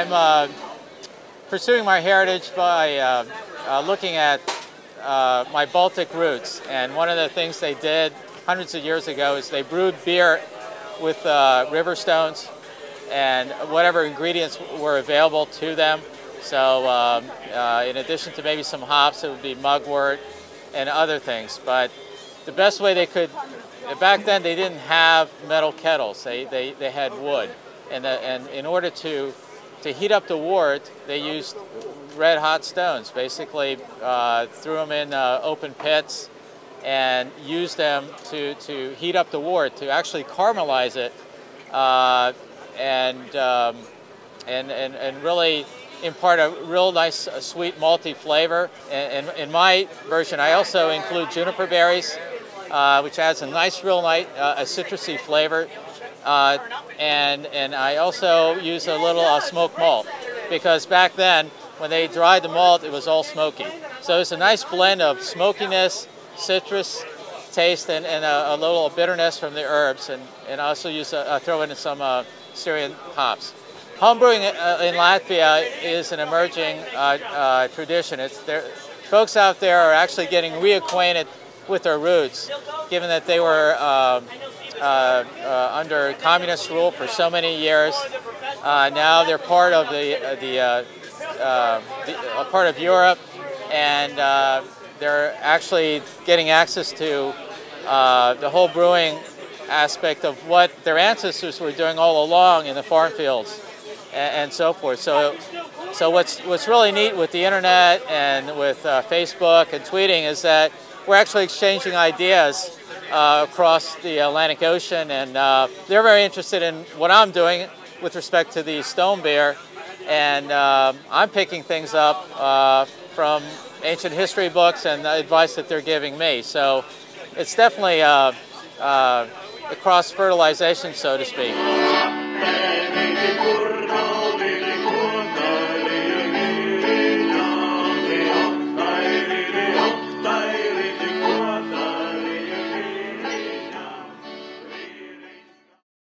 I'm pursuing my heritage by looking at my Baltic roots. And one of the things they did hundreds of years ago is they brewed beer with river stones and whatever ingredients were available to them. So in addition to maybe some hops, it would be mugwort and other things. But the best way they could, back then they didn't have metal kettles, they had wood. And in order to heat up the wort, they used red hot stones. Basically threw them in open pits and used them to heat up the wort, to actually caramelize it and really impart a real nice sweet malty flavor. And in my version, I also include juniper berries, which adds a nice, real nice, a citrusy flavor. And I also use a little smoked malt, because back then, when they dried the malt, it was all smoky. So it's a nice blend of smokiness, citrus taste, and a little bitterness from the herbs. And I also use throw in some Syrian hops. Homebrewing in Latvia is an emerging tradition. Folks out there are actually getting reacquainted with their roots, given that they were under communist rule for so many years. Now they're part of part of Europe, and they're actually getting access to the whole brewing aspect of what their ancestors were doing all along in the farm fields and so forth. So what's really neat with the internet and with Facebook and tweeting is that we're actually exchanging ideas across the Atlantic Ocean, and they're very interested in what I'm doing with respect to the stone beer, and I'm picking things up from ancient history books and the advice that they're giving me. So it's definitely a cross-fertilization, so to speak.